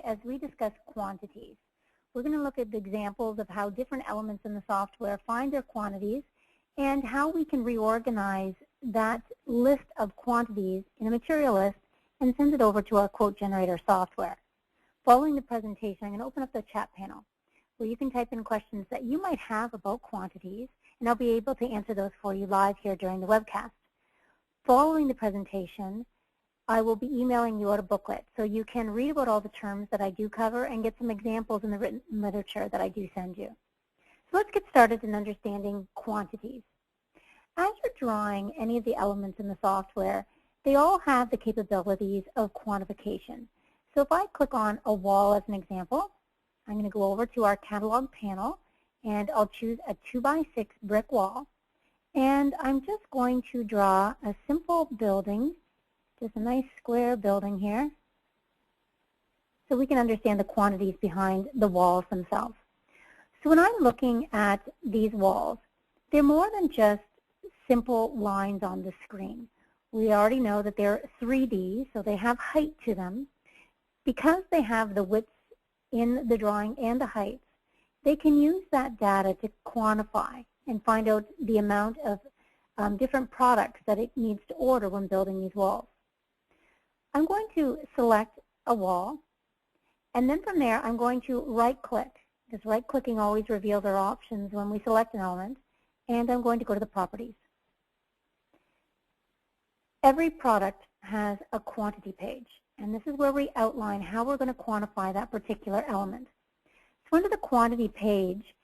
as we discuss quantities. We're going to look at the examples of how different elements in the software find their quantities and how we can reorganize that list of quantities in a material list and send it over to our quote generator software. Following the presentation, I'm going to open up the chat panel where you can type in questions that you might have about quantities, and I'll be able to answer those for you live here during the webcast. Following the presentation, I will be emailing you out a booklet so you can read about all the terms that I do cover and get some examples in the written literature that I do send you. So let's get started in understanding quantities. As you're drawing any of the elements in the software, they all have the capabilities of quantification. So if I click on a wall as an example, I'm going to go over to our catalog panel and I'll choose a 2x6 brick wall. And I'm just going to draw a simple building, just a nice square building here, so we can understand the quantities behind the walls themselves. So when I'm looking at these walls, they're more than just simple lines on the screen. We already know that they're 3D, so they have height to them. Because they have the widths in the drawing and the heights, they can use that data to quantify and find out the amount of different products that it needs to order when building these walls. I'm going to select a wall, and then from there I'm going to right-click, because right-clicking always reveals our options when we select an element, and I'm going to go to the properties. Every product has a quantity page, and this is where we outline how we're going to quantify that particular element. So under the quantity page,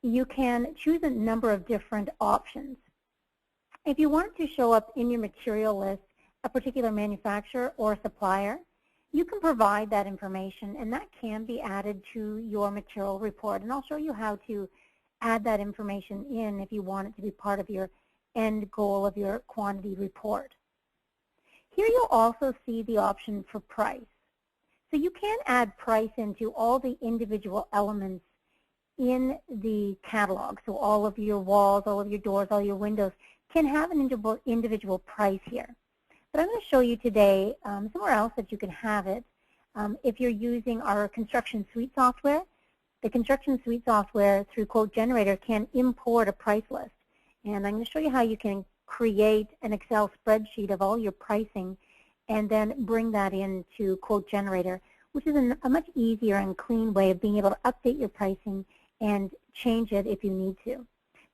you can choose a number of different options. If you want it to show up in your material list a particular manufacturer or supplier, you can provide that information, and that can be added to your material report. And I'll show you how to add that information in if you want it to be part of your end goal of your quantity report. Here you'll also see the option for price. So you can add price into all the individual elements in the catalog. So all of your walls, all of your doors, all your windows can have an individual price here. But I'm going to show you today somewhere else that you can have it. If you're using our Construction Suite software, the Construction Suite software through Quote Generator can import a price list. And I'm going to show you how you can create an Excel spreadsheet of all your pricing and then bring that into Quote Generator, which is a much easier and clean way of being able to update your pricing and change it if you need to.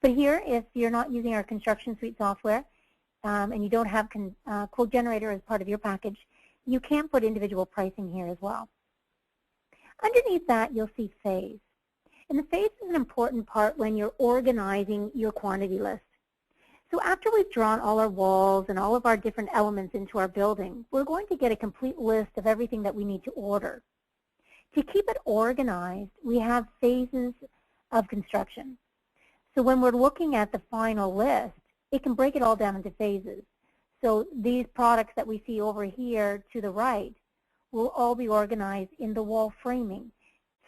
But here, if you're not using our Construction Suite software and you don't have Quote Generator as part of your package, you can put individual pricing here as well. Underneath that, you'll see phase. And the phase is an important part when you're organizing your quantity list. So after we've drawn all our walls and all of our different elements into our building, we're going to get a complete list of everything that we need to order. To keep it organized, we have phases of construction. So when we're looking at the final list, it can break it all down into phases. So these products that we see over here to the right will all be organized in the wall framing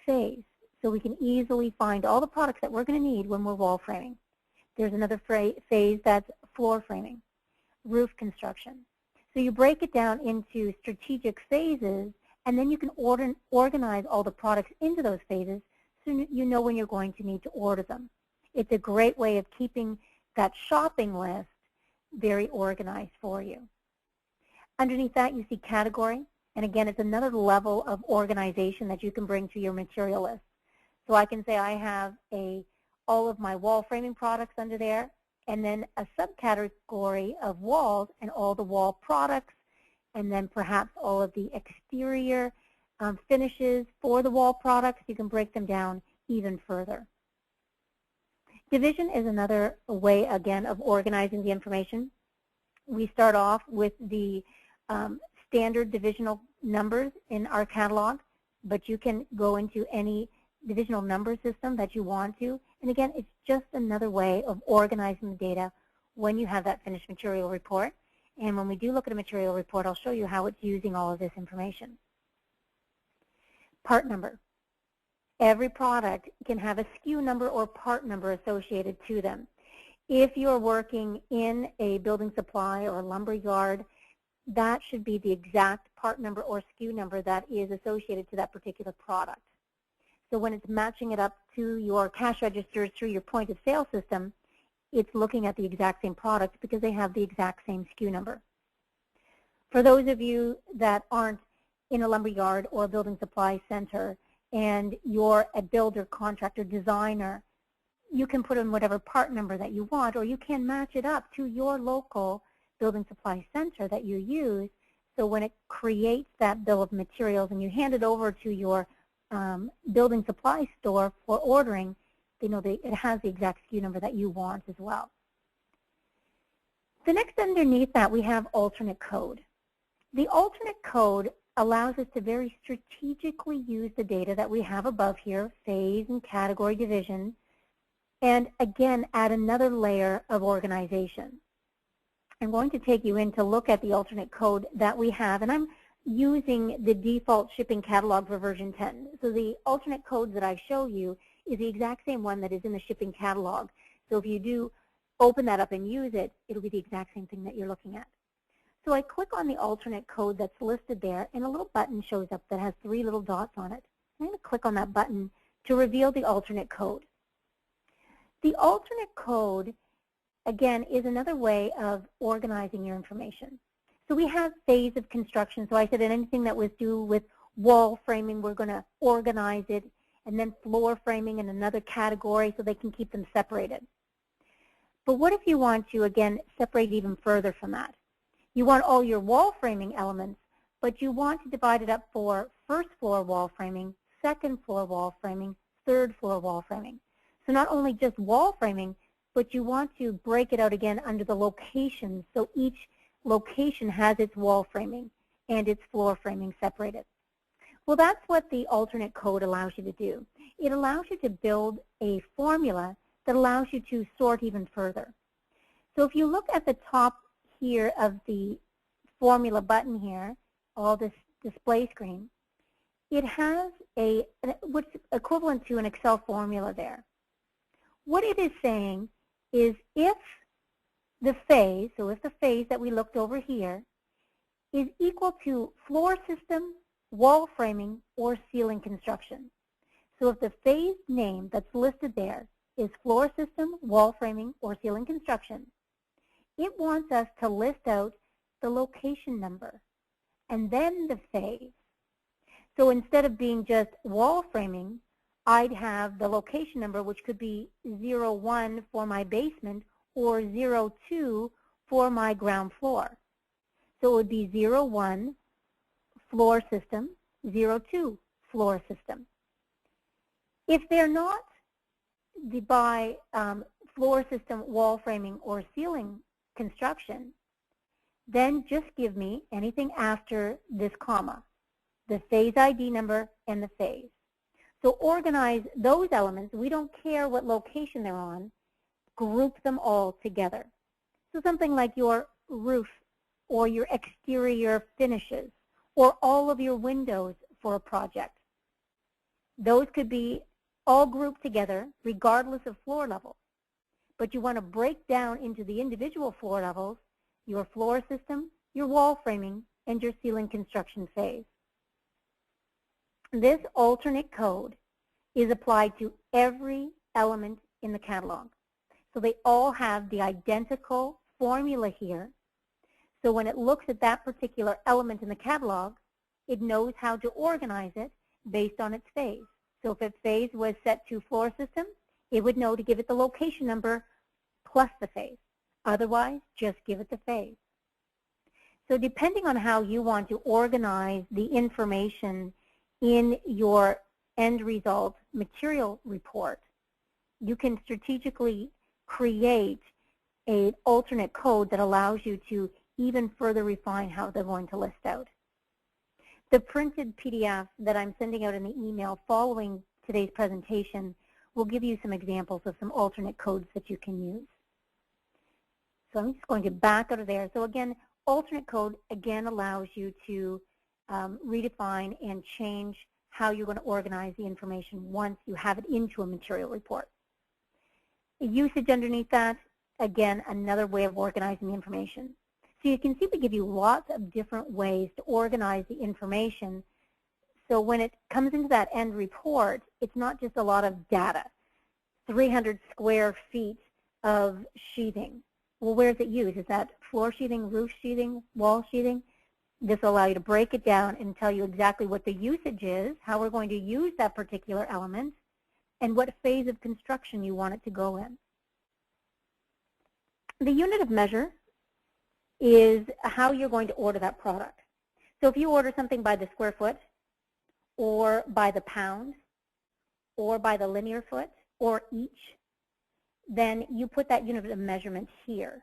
phase. So we can easily find all the products that we're going to need when we're wall framing. There's another phase that's floor framing, roof construction. So you break it down into strategic phases, and then you can organize all the products into those phases so you know when you're going to need to order them. It's a great way of keeping that shopping list very organized for you. Underneath that, you see category, and again, it's another level of organization that you can bring to your material list. So I can say I have all of my wall framing products under there, and then a subcategory of walls and all the wall products, and then perhaps all of the exterior finishes for the wall products. You can break them down even further. Division is another way, again, of organizing the information. We start off with the standard divisional numbers in our catalog, but you can go into any divisional number system that you want to. And again, it's just another way of organizing the data when you have that finished material report. And when we do look at a material report, I'll show you how it's using all of this information. Part number. Every product can have a SKU number or part number associated to them. If you're working in a building supply or a lumber yard, that should be the exact part number or SKU number that is associated to that particular product. So when it's matching it up to your cash registers through your point of sale system, it's looking at the exact same product because they have the exact same SKU number. For those of you that aren't in a lumber yard or a building supply center and you're a builder, contractor, designer, you can put in whatever part number that you want, or you can match it up to your local building supply center that you use. So when it creates that bill of materials and you hand it over to your building supply store for ordering, they know it has the exact SKU number that you want as well. The next underneath that, we have alternate code. The alternate code allows us to very strategically use the data that we have above here, phase and category division, and again, add another layer of organization. I'm going to take you in to look at the alternate code that we have, and I'm using the default shipping catalog for version 10. So the alternate code that I show you is the exact same one that is in the shipping catalog. So if you do open that up and use it, it'll be the exact same thing that you're looking at. So I click on the alternate code that's listed there, and a little button shows up that has 3 little dots on it. I'm going to click on that button to reveal the alternate code. The alternate code, again, is another way of organizing your information. So we have phase of construction. So I said anything that was due with wall framing, we're going to organize it, and then floor framing in another category so they can keep them separated. But what if you want to, again, separate even further from that? You want all your wall framing elements, but you want to divide it up for first floor wall framing, second floor wall framing, third floor wall framing. So not only just wall framing, but you want to break it out again under the locations, so each location has its wall framing and its floor framing separated. Well, that's what the alternate code allows you to do. It allows you to build a formula that allows you to sort even further. So if you look at the top here of the formula button here, all this display screen, it has what's equivalent to an Excel formula there. What it is saying is if the phase, so if the phase that we looked over here is equal to floor system, wall framing, or ceiling construction. So if the phase name that's listed there is floor system, wall framing, or ceiling construction, it wants us to list out the location number and then the phase. So instead of being just wall framing, I'd have the location number, which could be 01 for my basement or 02 for my ground floor. So it would be 01 floor system, 02 floor system. If they're not by floor system, wall framing, or ceiling construction, then just give me anything after this comma, the phase ID number and the phase. So organize those elements. We don't care what location they're on. Group them all together. So something like your roof or your exterior finishes or all of your windows for a project. Those could be all grouped together regardless of floor level. But you want to break down into the individual floor levels your floor system, your wall framing, and your ceiling construction phase. This alternate code is applied to every element in the catalog. So they all have the identical formula here. So when it looks at that particular element in the catalog, it knows how to organize it based on its phase. So if its phase was set to floor system, it would know to give it the location number plus the phase. Otherwise, just give it the phase. So depending on how you want to organize the information in your end result material report, you can strategically create an alternate code that allows you to even further refine how they're going to list out. The printed PDF that I'm sending out in the email following today's presentation will give you some examples of some alternate codes that you can use. So I'm just going to back out of there. So again, alternate code again allows you to redefine and change how you're going to organize the information once you have it into a material report. The usage underneath that, again, another way of organizing the information. So you can see we give you lots of different ways to organize the information. So when it comes into that end report, it's not just a lot of data, 300 square feet of sheathing. Well, where is it used? Is that floor sheathing, roof sheathing, wall sheathing? This will allow you to break it down and tell you exactly what the usage is, how we're going to use that particular element, and what phase of construction you want it to go in. The unit of measure is how you're going to order that product. So if you order something by the square foot, or by the pound, or by the linear foot, or each, then you put that unit of measurement here.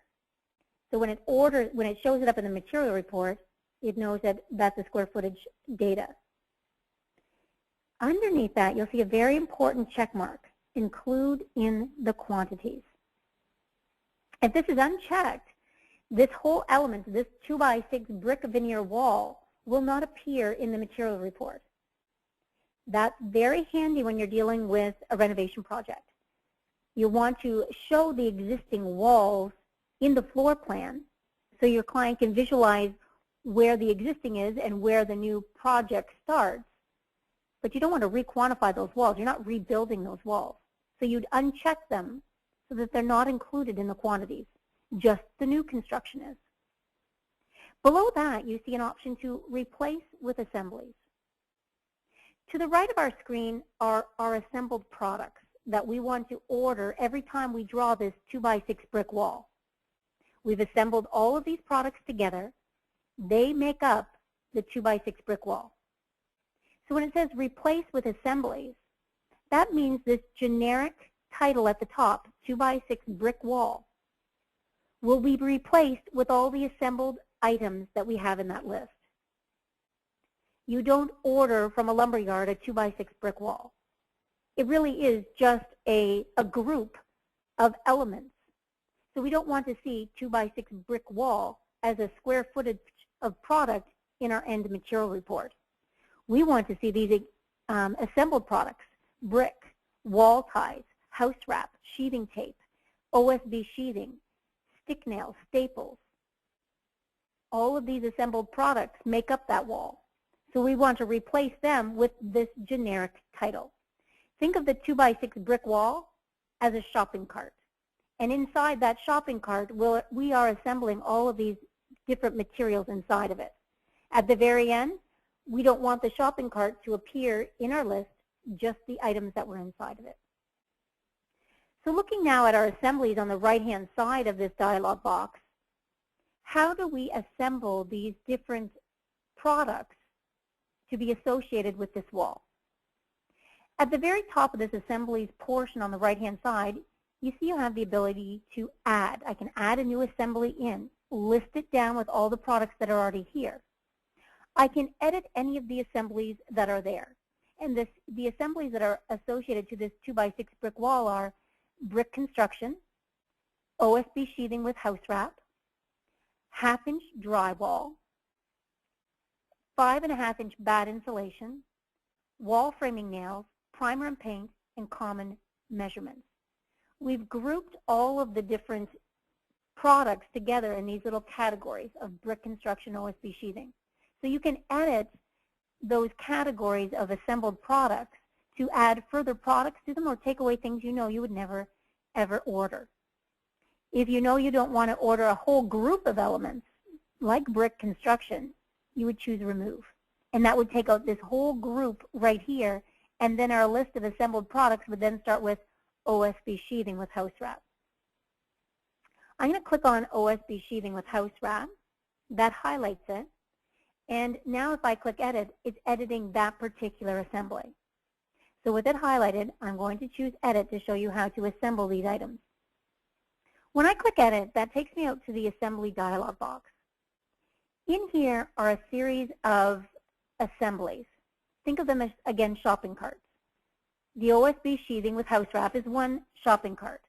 So when it shows it up in the material report, it knows that that's the square footage data. Underneath that, you'll see a very important check mark, include in the quantities. If this is unchecked, this whole element, this 2x6 brick veneer wall, will not appear in the material report. That's very handy when you're dealing with a renovation project. You want to show the existing walls in the floor plan so your client can visualize where the existing is and where the new project starts. But you don't want to re-quantify those walls. You're not rebuilding those walls. So you'd uncheck them so that they're not included in the quantities. Just the new construction is. Below that, you see an option to replace with assemblies. To the right of our screen are our assembled products that we want to order every time we draw this 2x6 brick wall. We've assembled all of these products together. They make up the 2x6 brick wall. So when it says replace with assemblies, that means this generic title at the top, 2x6 brick wall, will be replaced with all the assembled items that we have in that list. You don't order from a lumberyard a 2x6 brick wall. It really is just a group of elements. So we don't want to see 2x6 brick wall as a square footage of product in our end material report. We want to see these assembled products, brick, wall ties, house wrap, sheathing tape, OSB sheathing, stick nails, staples. All of these assembled products make up that wall. So we want to replace them with this generic title. Think of the 2x6 brick wall as a shopping cart. And inside that shopping cart, we are assembling all of these different materials inside of it. At the very end, we don't want the shopping cart to appear in our list, just the items that were inside of it. So looking now at our assemblies on the right-hand side of this dialog box, how do we assemble these different products to be associated with this wall? At the very top of this assemblies portion on the right-hand side, you see you have the ability to add. I can add a new assembly in, list it down with all the products that are already here. I can edit any of the assemblies that are there. And the assemblies that are associated to this 2x6 brick wall are brick construction, OSB sheathing with house wrap, 1/2-inch drywall, 5.5-inch bad insulation, wall framing nails, primer and paint, and common measurements. We've grouped all of the different products together in these little categories of brick construction, OSB sheathing. So you can edit those categories of assembled products to add further products to them or take away things you know you would never, ever order. If you know you don't want to order a whole group of elements, like brick construction, you would choose remove. And that would take out this whole group right here, and then our list of assembled products would then start with OSB sheathing with house wrap. I'm going to click on OSB sheathing with house wrap. That highlights it. And now if I click edit, it's editing that particular assembly. So with it highlighted, I'm going to choose edit to show you how to assemble these items. When I click edit, that takes me out to the assembly dialog box. In here are a series of assemblies. Think of them as, again, shopping carts. The OSB sheathing with house wrap is one shopping cart.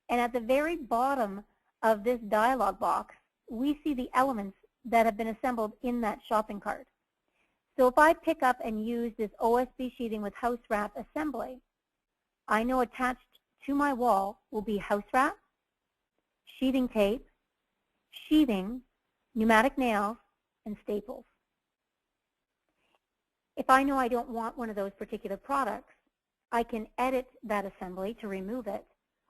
And at the very bottom of this dialog box, we see the elements that have been assembled in that shopping cart. So if I pick up and use this OSB sheathing with house wrap assembly, I know attached to my wall will be house wrap, sheathing tape, sheathing, pneumatic nails, and staples. If I know I don't want one of those particular products, I can edit that assembly to remove it.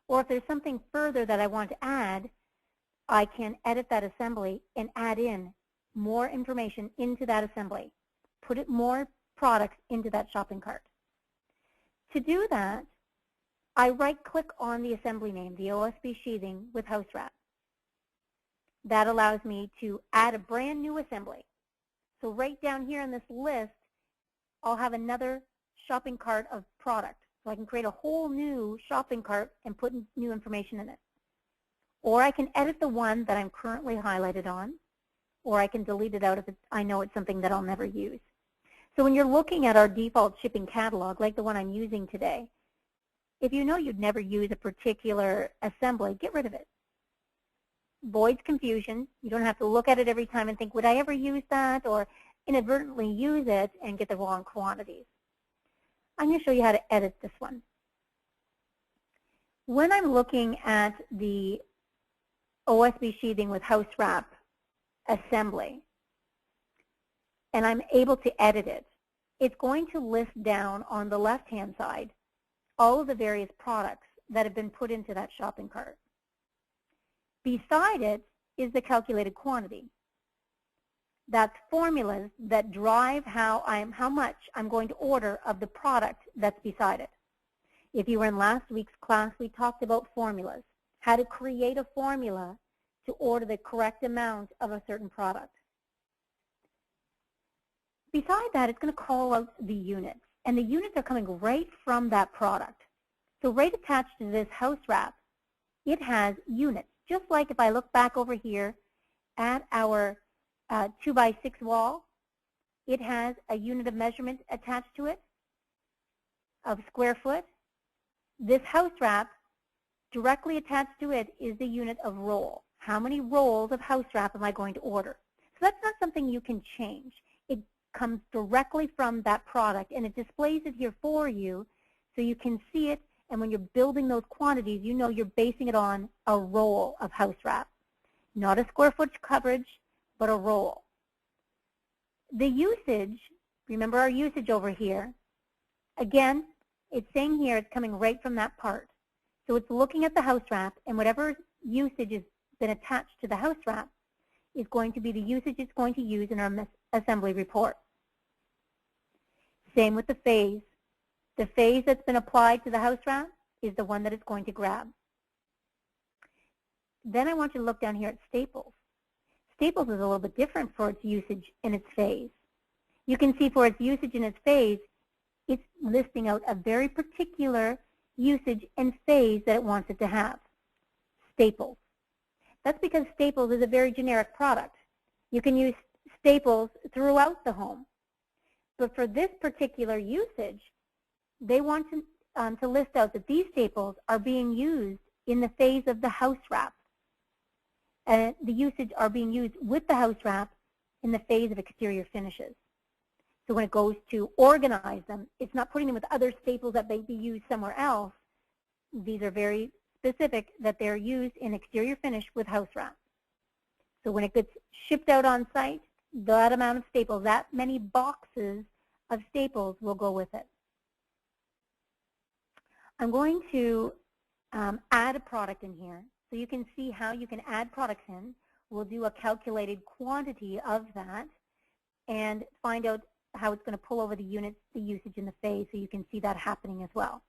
Or if there's something further that I want to add, I can edit that assembly and add in more information into that assembly, put more products into that shopping cart. To do that, I right-click on the assembly name, the OSB sheathing with house wrap. That allows me to add a brand new assembly. So right down here in this list, I'll have another shopping cart of product. So I can create a whole new shopping cart and put new information in it. Or I can edit the one that I'm currently highlighted on, or I can delete it out if I know it's something that I'll never use. So when you're looking at our default shipping catalog, like the one I'm using today, if you know you'd never use a particular assembly, get rid of it. Avoids confusion. You don't have to look at it every time and think, would I ever use that, or inadvertently use it and get the wrong quantities. I'm going to show you how to edit this one. When I'm looking at the OSB sheathing with house wrap assembly, and I'm able to edit it, it's going to list down on the left-hand side all of the various products that have been put into that shopping cart. Beside it is the calculated quantity. That's formulas that drive how much I'm going to order of the product that's beside it. If you were in last week's class, we talked about formulas, how to create a formula to order the correct amount of a certain product. Beside that, it's going to call out the units, and the units are coming right from that product. So right attached to this house wrap, it has units. Just like if I look back over here at our 2x6 wall, it has a unit of measurement attached to it of square foot. This house wrap, directly attached to it is the unit of roll. How many rolls of house wrap am I going to order? So that's not something you can change. It comes directly from that product, and it displays it here for you so you can see it, and when you're building those quantities, you know you're basing it on a roll of house wrap. Not a square foot coverage, but a roll. The usage, remember our usage over here, again, it's saying here it's coming right from that part. So it's looking at the house wrap, and whatever usage has been attached to the house wrap is going to be the usage it's going to use in our assembly report. Same with the phase. The phase that's been applied to the house wrap is the one that it's going to grab. Then I want you to look down here at staples. Staples is a little bit different for its usage in its phase. You can see for its usage in its phase, it's listing out a very particular usage and phase that it wants it to have. Staples. That's because staples is a very generic product. You can use staples throughout the home. But for this particular usage, they want to list out that these staples are being used in the phase of the house wrap. And the usage are being used with the house wrap in the phase of exterior finishes. So when it goes to organize them, it's not putting them with other staples that may be used somewhere else. These are very specific that they're used in exterior finish with house wrap. So when it gets shipped out on site, that amount of staples, that many boxes of staples will go with it. I'm going to add a product in here so you can see how you can add products in. We'll do a calculated quantity of that and find out how it's going to pull over the units, the usage, and the phase, so you can see that happening as well.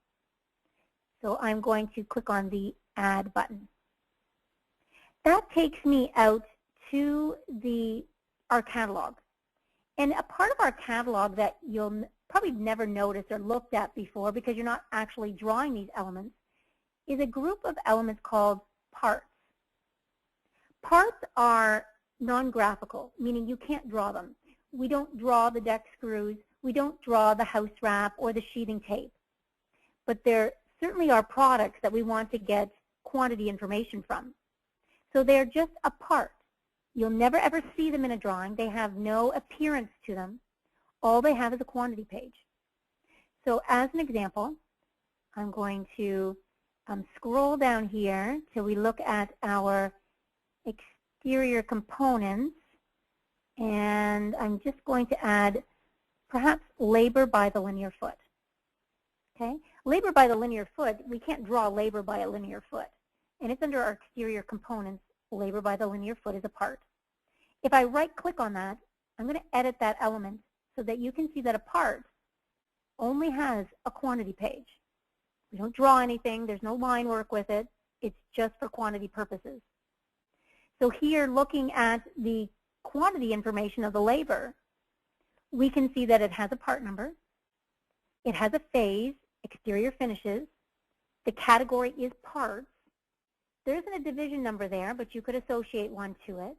So I'm going to click on the Add button. That takes me out to our catalog. And a part of our catalog that you'll probably never noticed or looked at before because you're not actually drawing these elements is a group of elements called parts. Parts are non-graphical, meaning you can't draw them. We don't draw the deck screws. We don't draw the house wrap or the sheathing tape. But there certainly are products that we want to get quantity information from. So they're just a part. You'll never ever see them in a drawing. They have no appearance to them. All they have is a quantity page. So as an example, I'm going to scroll down here till we look at our exterior components. And I'm just going to add perhaps labor by the linear foot. Okay, labor by the linear foot, we can't draw labor by a linear foot. And it's under our exterior components, labor by the linear foot is a part. If I right-click on that, I'm going to edit that element so that you can see that a part only has a quantity page. We don't draw anything, there's no line work with it, it's just for quantity purposes. So here, looking at the quantity information of the labor, we can see that it has a part number, it has a phase, exterior finishes, the category is parts, there isn't a division number there, but you could associate one to it,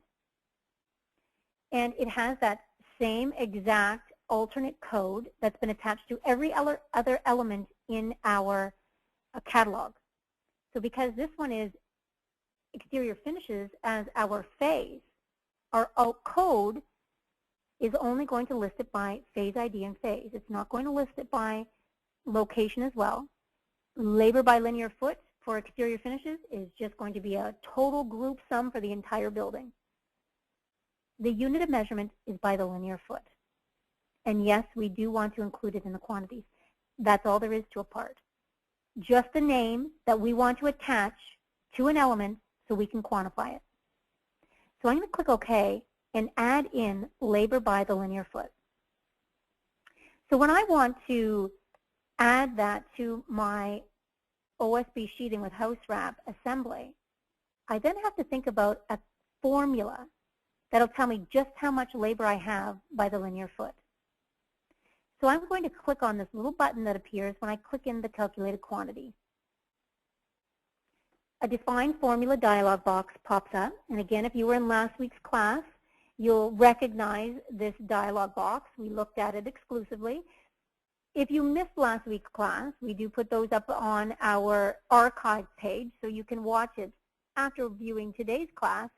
and it has that same exact alternate code that's been attached to every other element in our catalog. So because this one is exterior finishes as our phase, our alt code is only going to list it by phase ID and phase. It's not going to list it by location as well. Labor by linear foot for exterior finishes is just going to be a total group sum for the entire building. The unit of measurement is by the linear foot. And yes, we do want to include it in the quantities. That's all there is to a part. Just the name that we want to attach to an element so we can quantify it. So I'm going to click OK and add in labor by the linear foot. So when I want to add that to my OSB sheeting with house wrap assembly, I then have to think about a formula that'll tell me just how much labor I have by the linear foot. So I'm going to click on this little button that appears when I click in the calculated quantity. A define formula dialog box pops up, and again, if you were in last week's class, you'll recognize this dialog box. We looked at it exclusively. If you missed last week's class, we do put those up on our archive page, so you can watch it after viewing today's class,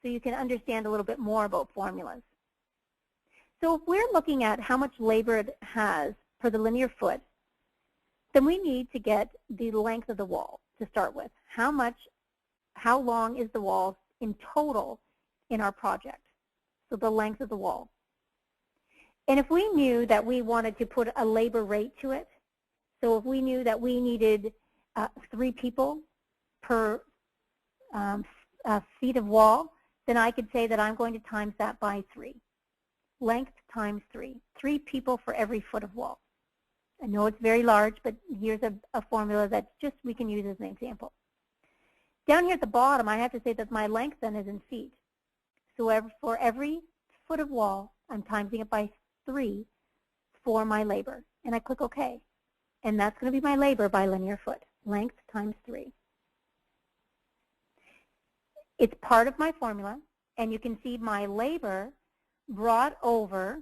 so you can understand a little bit more about formulas. So if we're looking at how much labor it has per the linear foot, then we need to get the length of the wall to start with. How long is the wall in total in our project? So the length of the wall. And if we knew that we wanted to put a labor rate to it, so if we knew that we needed 3 people per feet of wall, then I could say that I'm going to times that by 3. Length times 3. 3 people for every foot of wall. I know it's very large, but here's a formula that just we can use as an example. Down here at the bottom, I have to say that my length then is in feet. So for every foot of wall, I'm timesing it by 3 for my labor. And I click OK. And that's going to be my labor by linear foot. Length times 3. It's part of my formula, and you can see my labor brought over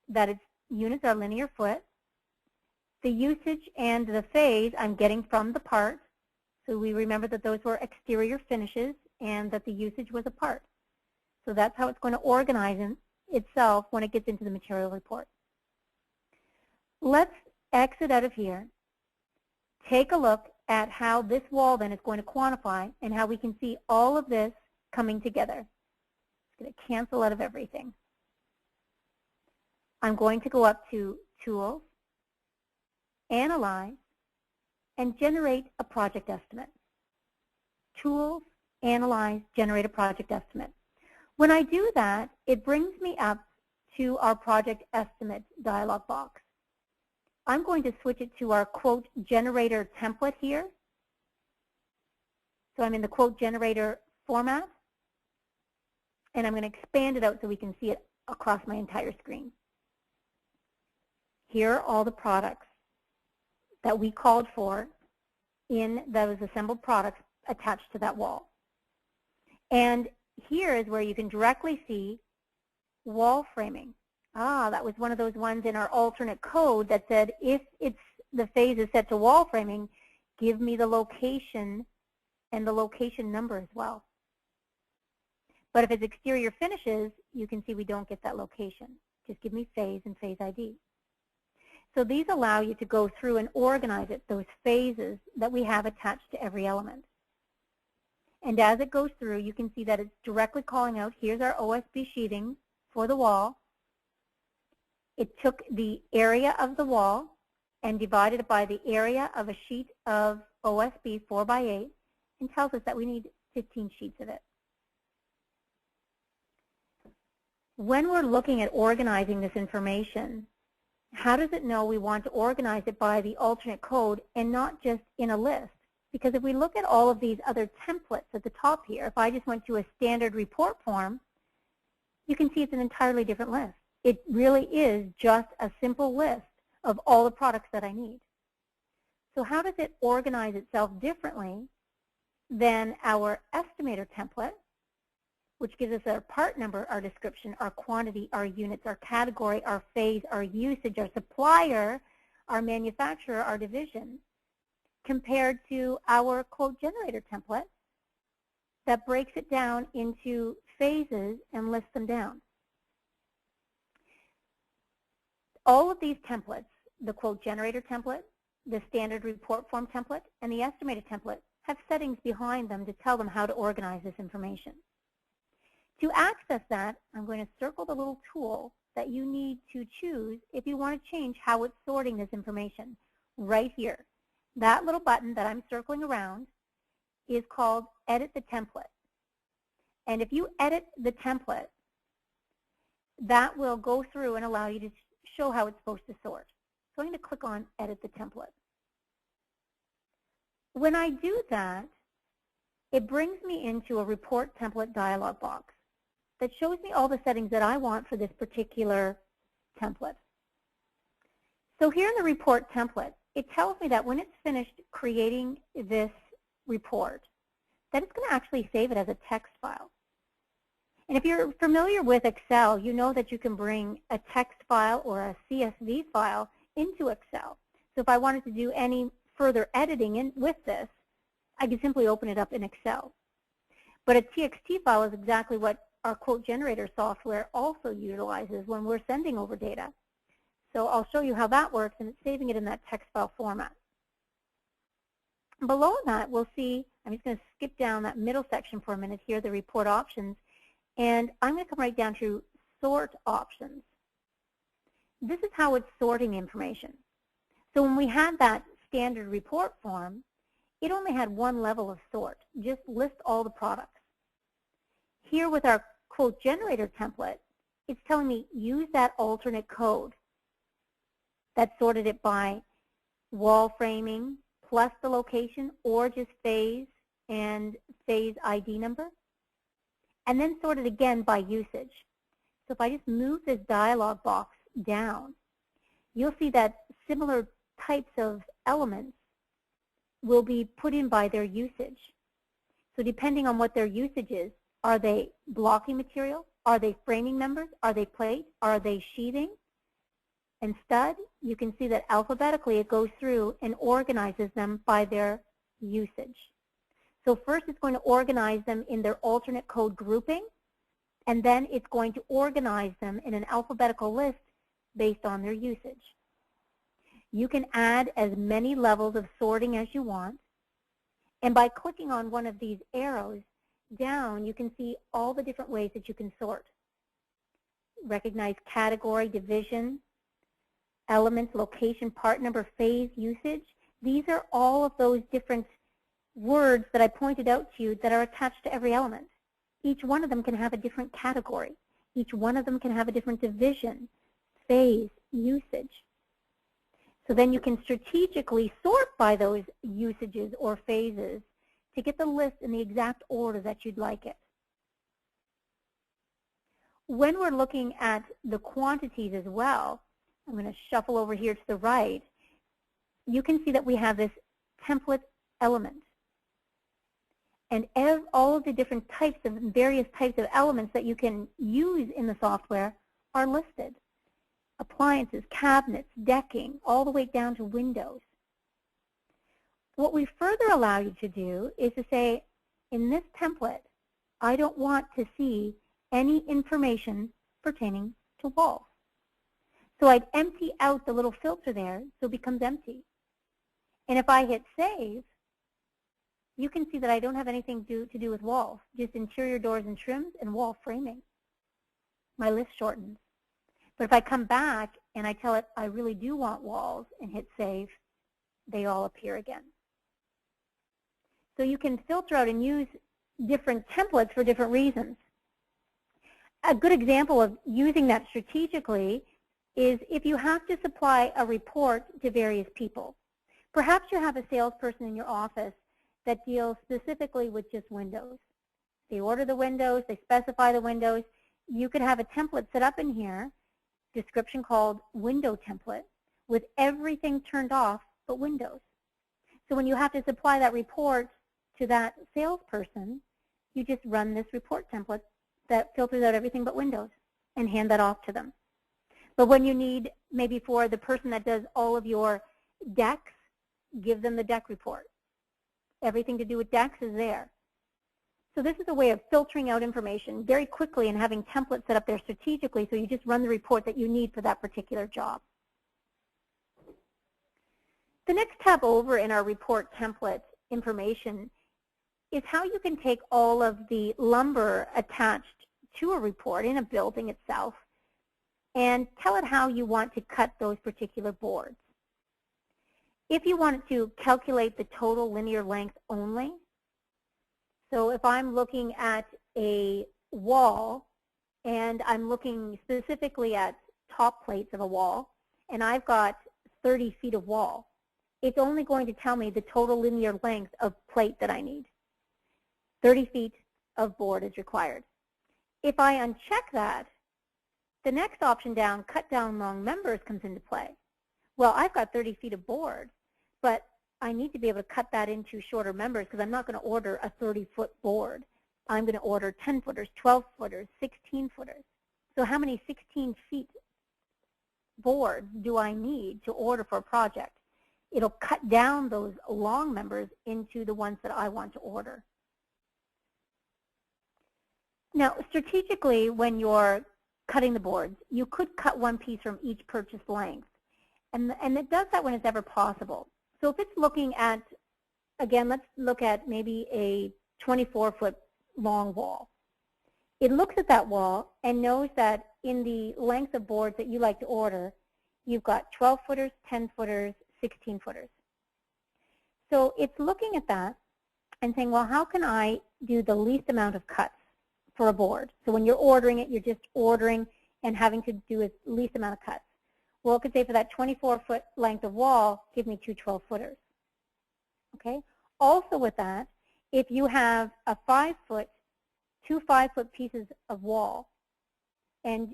that its units are linear foot. The usage and the phase I'm getting from the part. So we remember that those were exterior finishes and that the usage was a part. So that's how it's going to organize itself when it gets into the material report. Let's exit out of here. Take a look at how this wall then is going to quantify and how we can see all of this coming together. It's going to cancel out of everything. I'm going to go up to Tools, Analyze, and Generate a Project Estimate. Tools, Analyze, Generate a Project Estimate. When I do that, it brings me up to our Project Estimate dialog box. I'm going to switch it to our quote generator template here. So I'm in the quote generator format, and I'm going to expand it out so we can see it across my entire screen. Here are all the products that we called for in those assembled products attached to that wall. And here is where you can directly see wall framing. That was one of those ones in our alternate code that said if the phase is set to wall framing, give me the location and the location number as well. But if it's exterior finishes, you can see we don't get that location. Just give me phase and phase ID. So these allow you to go through and organize it, those phases that we have attached to every element. And as it goes through, you can see that it's directly calling out, here's our OSB sheathing for the wall. It took the area of the wall and divided it by the area of a sheet of OSB 4x8 and tells us that we need 15 sheets of it. When we're looking at organizing this information, how does it know we want to organize it by the alternate code and not just in a list? Because if we look at all of these other templates at the top here, if I just went to a standard report form, you can see it's an entirely different list. It really is just a simple list of all the products that I need. So how does it organize itself differently than our estimator template, which gives us our part number, our description, our quantity, our units, our category, our phase, our usage, our supplier, our manufacturer, our division, compared to our quote generator template that breaks it down into phases and lists them down. All of these templates, the quote generator template, the standard report form template, and the estimated template, have settings behind them to tell them how to organize this information. To access that, I'm going to circle the little tool that you need to choose if you want to change how it's sorting this information right here. That little button that I'm circling around is called Edit the Template. And if you edit the template, that will go through and allow you to show how it's supposed to sort. So I'm going to click on Edit the Template. When I do that, it brings me into a Report Template dialog box that shows me all the settings that I want for this particular template. So here in the report template, it tells me that when it's finished creating this report, that it's going to actually save it as a text file. And if you're familiar with Excel, you know that you can bring a text file or a CSV file into Excel. So if I wanted to do any further editing with this, I could simply open it up in Excel. But a TXT file is exactly what our quote generator software also utilizes when we're sending over data. So I'll show you how that works, and it's saving it in that text file format. Below that, we'll see, I'm just going to skip down that middle section for a minute here, the report options, and I'm going to come right down to sort options. This is how it's sorting information. So when we had that standard report form, it only had one level of sort, just list all the products. Here with our quote generator template, it's telling me use that alternate code that sorted it by wall framing plus the location or just phase and phase ID number, and then sort it again by usage. So if I just move this dialog box down, you'll see that similar types of elements will be put in by their usage. So depending on what their usage is, are they blocking material? Are they framing members? Are they plate? Are they sheathing and stud? You can see that alphabetically it goes through and organizes them by their usage. So first it's going to organize them in their alternate code grouping, and then it's going to organize them in an alphabetical list based on their usage. You can add as many levels of sorting as you want, and by clicking on one of these arrows down, you can see all the different ways that you can sort. Recognize category, division, elements, location, part number, phase, usage. These are all of those different words that I pointed out to you that are attached to every element. Each one of them can have a different category. Each one of them can have a different division, phase, usage. So then you can strategically sort by those usages or phases to get the list in the exact order that you'd like it. When we're looking at the quantities as well, I'm going to shuffle over here to the right, you can see that we have this template element. And all of the different types of various types of elements that you can use in the software are listed. Appliances, cabinets, decking, all the way down to windows. What we further allow you to do is to say, in this template, I don't want to see any information pertaining to walls. So I'd empty out the little filter there so it becomes empty. And if I hit save, you can see that I don't have anything to do with walls, just interior doors and trims and wall framing. My list shortens. But if I come back and I tell it I really do want walls and hit save, they all appear again. So you can filter out and use different templates for different reasons. A good example of using that strategically is if you have to supply a report to various people. Perhaps you have a salesperson in your office that deals specifically with just windows. They order the windows, they specify the windows. You could have a template set up in here, description called window template, with everything turned off but windows. So when you have to supply that report to that salesperson, you just run this report template that filters out everything but windows and hand that off to them. But when you need, maybe for the person that does all of your decks, give them the deck report. Everything to do with decks is there. So this is a way of filtering out information very quickly and having templates set up there strategically so you just run the report that you need for that particular job. The next tab over in our report template information is how you can take all of the lumber attached to a report in a building itself and tell it how you want to cut those particular boards. If you wanted to calculate the total linear length only, so if I'm looking at a wall and I'm looking specifically at top plates of a wall and I've got 30 feet of wall, it's only going to tell me the total linear length of plate that I need. 30 feet of board is required. If I uncheck that, the next option down, cut down long members, comes into play. Well, I've got 30 feet of board, but I need to be able to cut that into shorter members because I'm not going to order a 30-foot board. I'm going to order 10-footers, 12-footers, 16-footers. So how many 16 feet boards do I need to order for a project? It'll cut down those long members into the ones that I want to order. Now, strategically, when you're cutting the boards, you could cut one piece from each purchase length. And it does that when it's ever possible. So if it's looking at, again, let's look at maybe a 24-foot long wall. It looks at that wall and knows that in the length of boards that you like to order, you've got 12-footers, 10-footers, 16-footers. So it's looking at that and saying, well, how can I do the least amount of cuts for a board? So when you're ordering it, you're just ordering and having to do the least amount of cuts. Well, it could say for that 24-foot length of wall, give me two 12-footers. Okay. Also with that, if you have a 5-foot, two 5-foot pieces of wall, and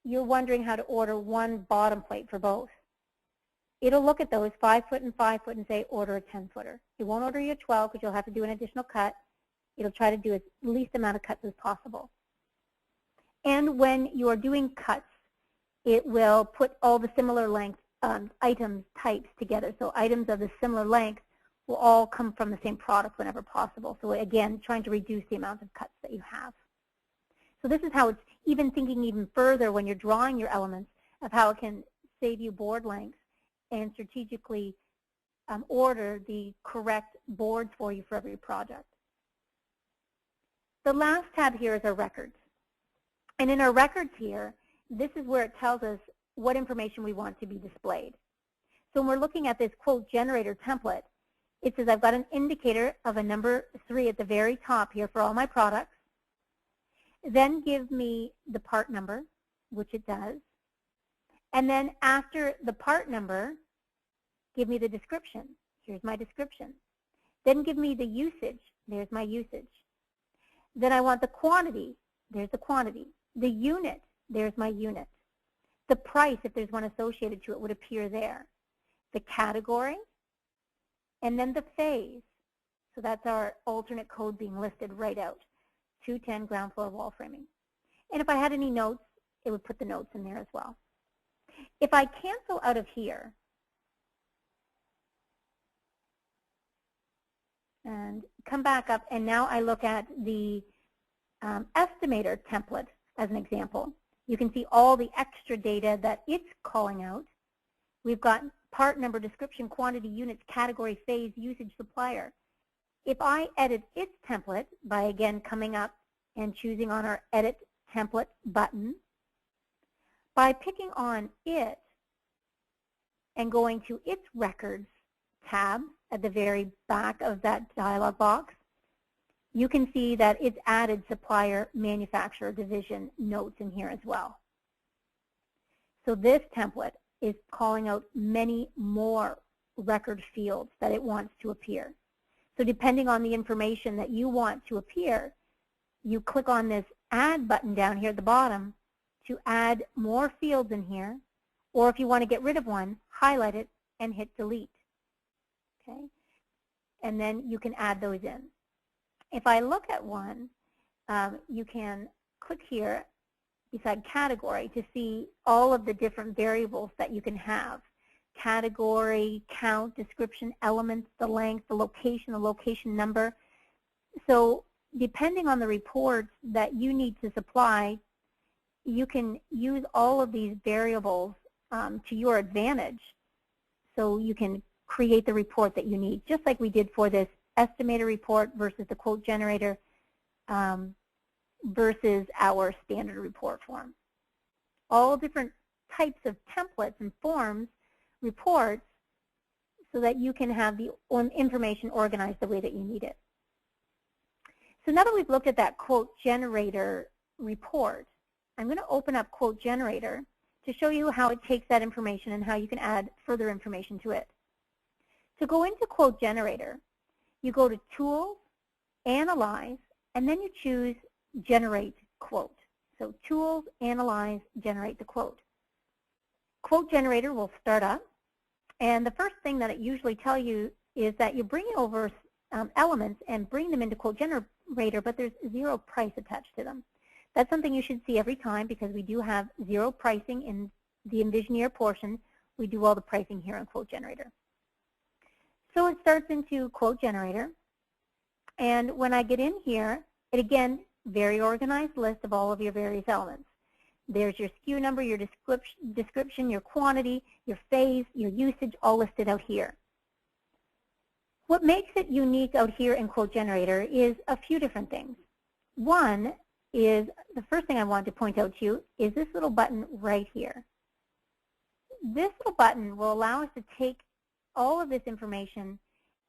you're wondering how to order one bottom plate for both, it'll look at those 5-foot and 5-foot and say order a 10-footer. It won't order you a 12 because you'll have to do an additional cut. It'll try to do as least amount of cuts as possible. And when you're doing cuts, it will put all the similar length items types together. So items of the similar length will all come from the same product whenever possible. So again, trying to reduce the amount of cuts that you have. So this is how it's even thinking even further when you're drawing your elements of how it can save you board lengths and strategically order the correct boards for you for every project. The last tab here is our records. And in our records here, this is where it tells us what information we want to be displayed. So when we're looking at this quote generator template, it says I've got an indicator of a number 3 at the very top here for all my products. Then give me the part number, which it does. And then after the part number, give me the description. Here's my description. Then give me the usage. There's my usage. Then I want the quantity. There's the quantity. The unit. There's my unit. The price, if there's one associated to it, would appear there. The category, and then the phase. So that's our alternate code being listed right out. 210 ground floor wall framing. And if I had any notes, it would put the notes in there as well. If I cancel out of here and come back up, and now I look at the estimator template as an example, you can see all the extra data that it's calling out. We've got part number, description, quantity, units, category, phase, usage, supplier. If I edit its template by, again, coming up and choosing on our Edit Template button, by picking on it and going to its Records tab at the very back of that dialog box, you can see that it's added Supplier Manufacturer Division notes in here as well. So this template is calling out many more record fields that it wants to appear. So depending on the information that you want to appear, you click on this Add button down here at the bottom to add more fields in here, or if you want to get rid of one, highlight it and hit Delete. Okay? And then you can add those in. If I look at one, you can click here beside category to see all of the different variables that you can have. Category, count, description, elements, the length, the location number. So depending on the reports that you need to supply, you can use all of these variables to your advantage. So you can create the report that you need, just like we did for this estimator report versus the quote generator versus our standard report form. All different types of templates and forms, reports, so that you can have the information organized the way that you need it. So now that we've looked at that quote generator report, I'm going to open up quote generator to show you how it takes that information and how you can add further information to it. To go into quote generator, you go to Tools, Analyze, and then you choose Generate Quote. So Tools, Analyze, Generate the Quote. Quote generator will start up, and the first thing that it usually tells you is that you bring over elements and bring them into quote generator, but there's zero price attached to them. That's something you should see every time because we do have zero pricing in the Envisioneer portion. We do all the pricing here in quote generator. So it starts into quote generator, and when I get in here, it again, very organized list of all of your various elements. There's your SKU number, your description, your quantity, your phase, your usage, all listed out here. What makes it unique out here in quote generator is a few different things. One is, the first thing I want to point out to you is this little button right here. This little button will allow us to take all of this information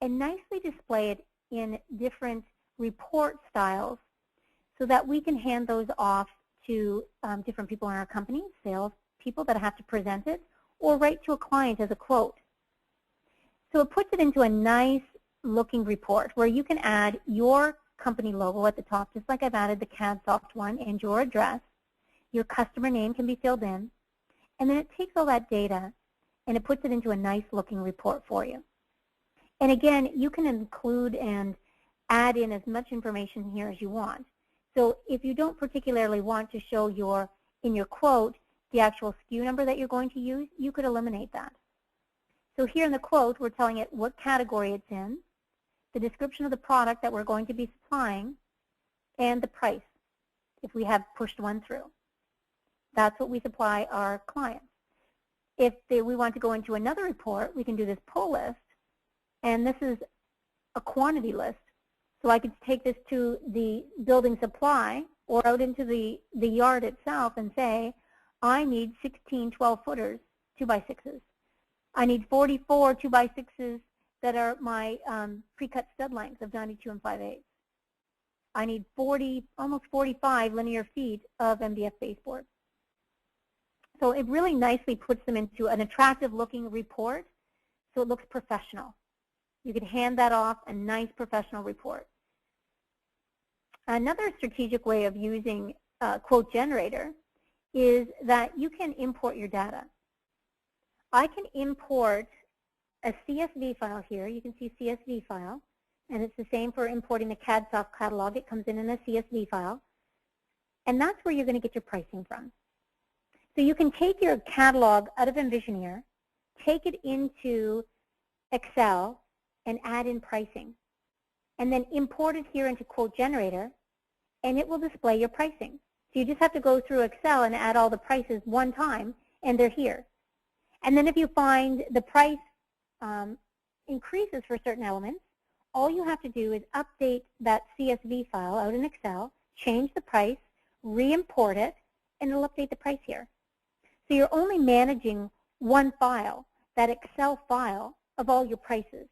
and nicely display it in different report styles so that we can hand those off to different people in our company, sales people that have to present it, or right to a client as a quote. So it puts it into a nice looking report where you can add your company logo at the top, just like I've added the Cadsoft one, and your address. Your customer name can be filled in, and then it takes all that data and it puts it into a nice looking report for you. And again, you can include and add in as much information here as you want. So if you don't particularly want to show in your quote the actual SKU number that you're going to use, you could eliminate that. So here in the quote, we're telling it what category it's in, the description of the product that we're going to be supplying, and the price, if we have pushed one through. That's what we supply our clients. If we want to go into another report, we can do this pull list, and this is a quantity list. So I could take this to the building supply or out into the yard itself and say, I need 16 12-footers 2x6s. I need 44 2x6s that are my pre-cut stud lengths of 92 5/8. I need almost 45 linear feet of MDF baseboard. So it really nicely puts them into an attractive looking report so it looks professional. You could hand that off, a nice professional report. Another strategic way of using quote generator is that you can import your data. I can import a CSV file here. You can see CSV file, and it's the same for importing the Cadsoft catalog. It comes in a CSV file, and that's where you're going to get your pricing from. So you can take your catalog out of Envisioneer, take it into Excel, and add in pricing, and then import it here into quote generator, and it will display your pricing. So you just have to go through Excel and add all the prices one time, and they're here. And then if you find the price increases for certain elements, all you have to do is update that CSV file out in Excel, change the price, re-import it, and it'll update the price here. So you're only managing one file, that Excel file of all your prices.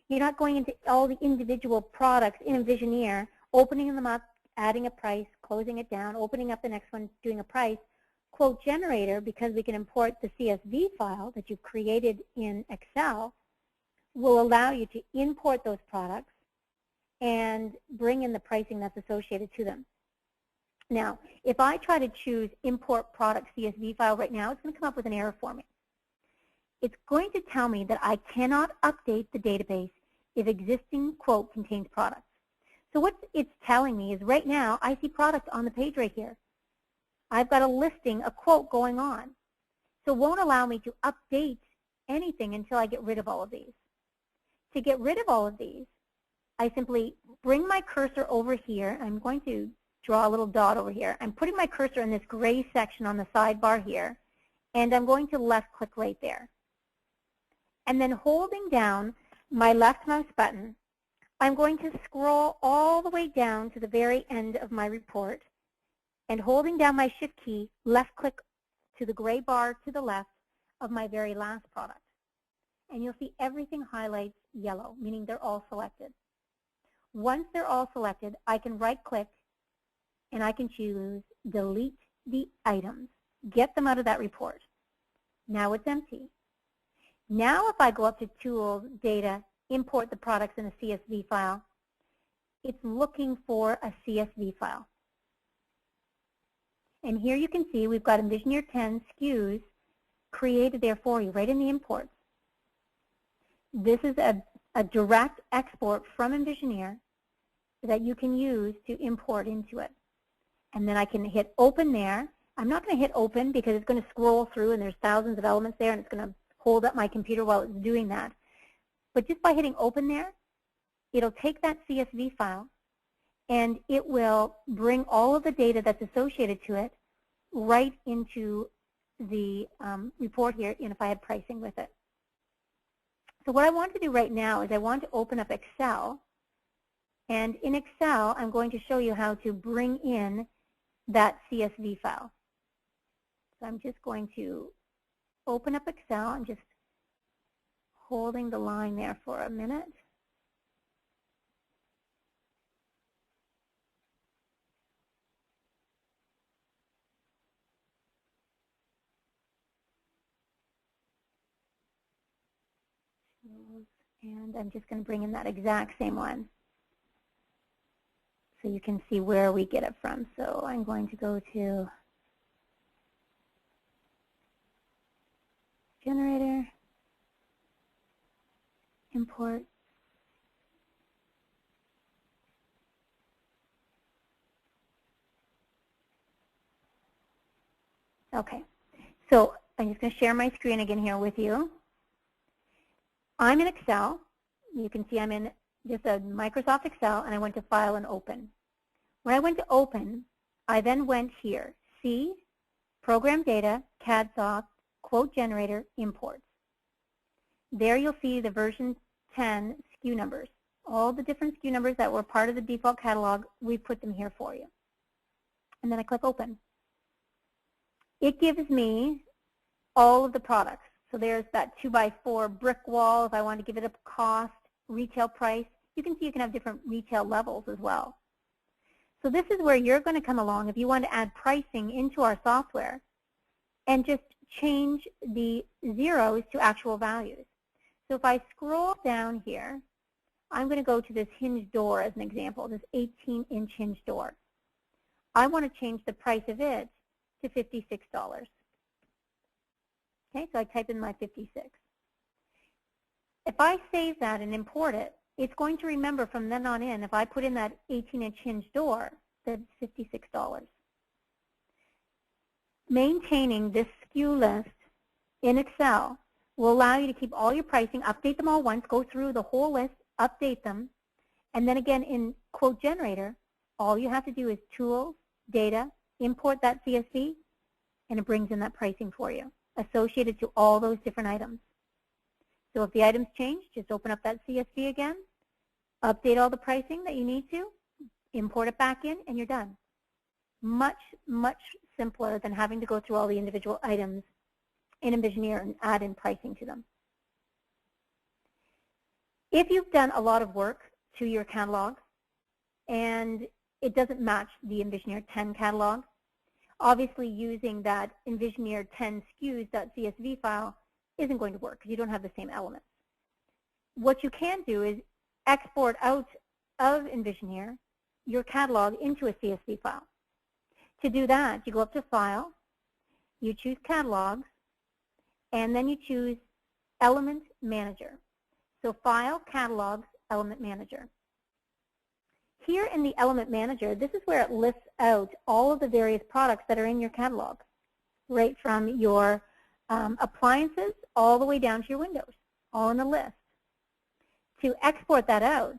You're not going into all the individual products in Envisioneer, opening them up, adding a price, closing it down, opening up the next one, doing a price. Quote generator, because we can import the CSV file that you've created in Excel, will allow you to import those products and bring in the pricing that's associated to them. Now, if I try to choose import product CSV file right now, it's going to come up with an error for me. It's going to tell me that I cannot update the database if existing quote contains products. So what it's telling me is right now I see products on the page right here. I've got a listing, a quote going on. So it won't allow me to update anything until I get rid of all of these. To get rid of all of these, I simply bring my cursor over here. I'm going to draw a little dot over here. I'm putting my cursor in this gray section on the sidebar here, and I'm going to left click right there. And then holding down my left mouse button, I'm going to scroll all the way down to the very end of my report, and holding down my shift key, left click to the gray bar to the left of my very last product. And you'll see everything highlights yellow, meaning they're all selected. Once they're all selected, I can right click and I can choose delete the items, get them out of that report. Now it's empty. Now if I go up to Tools, Data, import the products in a CSV file, it's looking for a CSV file. And here you can see we've got Envisioneer 10 SKUs created there for you, right in the imports. This is a direct export from Envisioneer that you can use to import into it. And then I can hit open there. I'm not going to hit open because it's going to scroll through and there's thousands of elements there and it's going to hold up my computer while it's doing that. But just by hitting open there, it'll take that CSV file and it will bring all of the data that's associated to it right into the report here, and if I had pricing with it. So what I want to do right now is I want to open up Excel, and in Excel I'm going to show you how to bring in that CSV file. So I'm just going to open up Excel. I'm just holding the line there for a minute. And I'm just going to bring in that exact same one so you can see where we get it from. So I'm going to go to Generator, Import, okay. So I'm just going to share my screen again here with you. I'm in Excel. You can see I'm in just a Microsoft Excel, and I went to File and Open. When I went to Open, I then went here, See, Program Data, Cadsoft, Quote Generator, Imports. There you'll see the version 10 SKU numbers. All the different SKU numbers that were part of the default catalog, we put them here for you. And then I click Open. It gives me all of the products. So there's that 2x4 brick wall if I want to give it a cost, retail price. You can see you can have different retail levels as well. So this is where you're going to come along if you want to add pricing into our software and just change the zeros to actual values. So if I scroll down here, I'm going to go to this hinge door as an example, this 18-inch hinge door. I want to change the price of it to $56. Okay, so I type in my 56. If I save that and import it, it's going to remember from then on in, if I put in that 18-inch hinge door, that it's $56. Maintaining this SKU list in Excel will allow you to keep all your pricing, update them all once, go through the whole list, update them, and then again in Quote Generator, all you have to do is Tools, Data, import that CSV, and it brings in that pricing for you, associated to all those different items. So if the items change, just open up that CSV again, update all the pricing that you need to, import it back in, and you're done. Much, much simpler than having to go through all the individual items in Envisioneer and add in pricing to them. If you've done a lot of work to your catalog and it doesn't match the Envisioneer 10 catalog, obviously using that Envisioneer 10 SKUs.csv file isn't going to work because you don't have the same elements. What you can do is export out of Envisioneer your catalog into a CSV file. To do that, you go up to File, you choose Catalogs, and then you choose Element Manager. So File, Catalogs, Element Manager. Here in the Element Manager, this is where it lists out all of the various products that are in your catalog, right from your appliances all the way down to your windows, all in the list. To export that out,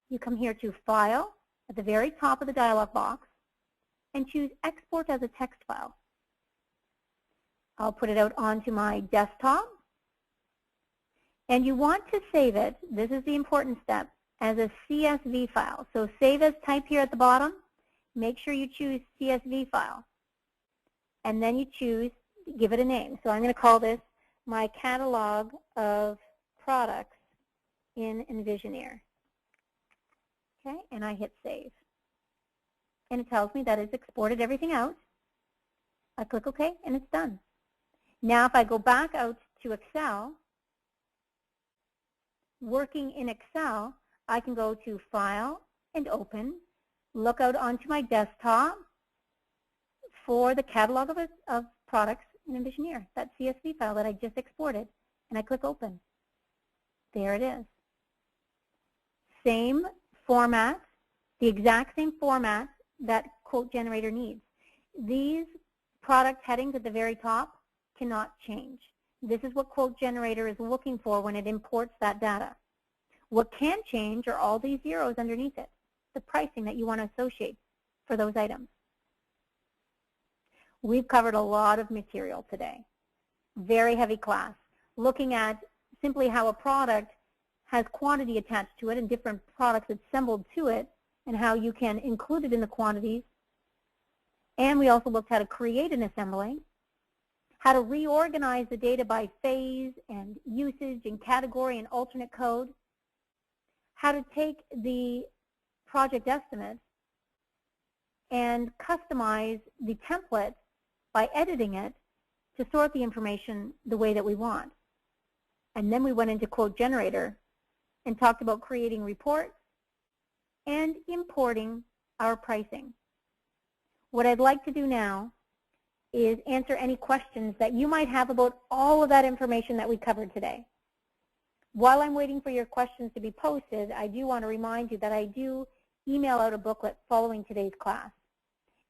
you come here to File at the very top of the dialog box and choose Export as a text file. I'll put it out onto my desktop. And you want to save it, this is the important step, as a CSV file. So save as type here at the bottom. Make sure you choose CSV file. And then you choose, give it a name. So I'm going to call this my catalog of products in Envisioneer. Okay, and I hit save. And it tells me that it's exported everything out. I click OK, and it's done. Now if I go back out to Excel, working in Excel, I can go to File and Open, look out onto my desktop for the catalog of products in Envisioneer, that CSV file that I just exported, and I click Open. There it is. Same format, the exact same format that quote generator needs. These product headings at the very top cannot change. This is what quote generator is looking for when it imports that data. What can change are all these zeros underneath it, the pricing that you want to associate for those items. We've covered a lot of material today. Very heavy class, looking at simply how a product has quantity attached to it and different products assembled to it and how you can include it in the quantities. And we also looked at how to create an assembly, how to reorganize the data by phase and usage and category and alternate code, how to take the project estimate and customize the template by editing it to sort the information the way that we want. And then we went into quote generator and talked about creating reports and importing our pricing. What I'd like to do now is answer any questions that you might have about all of that information that we covered today. While I'm waiting for your questions to be posted, I do want to remind you that I do email out a booklet following today's class.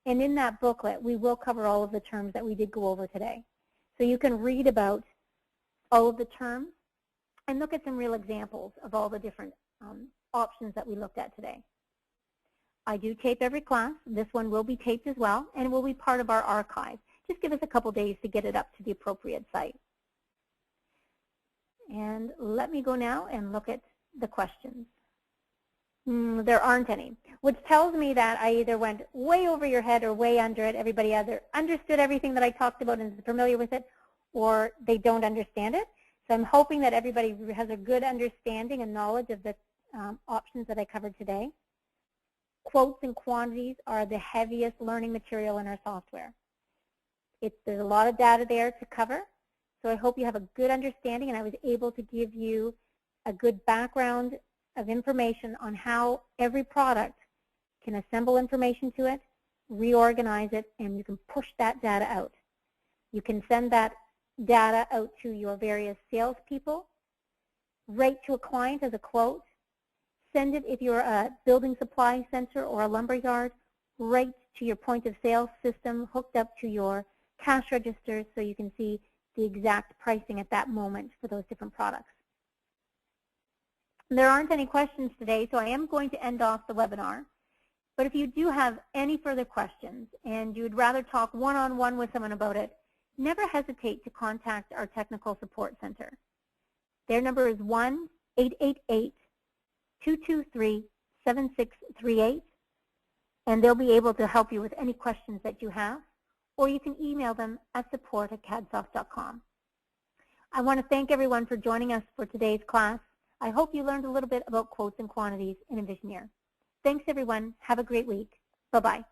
And in that booklet, we will cover all of the terms that we did go over today. So you can read about all of the terms and look at some real examples of all the different options that we looked at today. I do tape every class. This one will be taped as well, and it will be part of our archive. Just give us a couple days to get it up to the appropriate site. And let me go now and look at the questions. There aren't any, which tells me that I either went way over your head or way under it. Everybody either understood everything that I talked about and is familiar with it, or they don't understand it. So I'm hoping that everybody has a good understanding and knowledge of the options that I covered today. Quotes and quantities are the heaviest learning material in our software. There's a lot of data there to cover, so I hope you have a good understanding and I was able to give you a good background of information on how every product can assemble information to it, reorganize it, and you can push that data out. You can send that data out to your various salespeople, right to a client as a quote, send it if you're a building supply center or a lumber yard, right to your point of sale system hooked up to your cash registers so you can see the exact pricing at that moment for those different products. There aren't any questions today, so I am going to end off the webinar. But if you do have any further questions and you would rather talk one-on-one with someone about it, never hesitate to contact our Technical Support Center. Their number is 1-888 223-7638, and they'll be able to help you with any questions that you have, or you can email them at support@cadsoft.com. I want to thank everyone for joining us for today's class. I hope you learned a little bit about quotes and quantities in Envisioneer. Thanks, everyone. Have a great week. Bye-bye.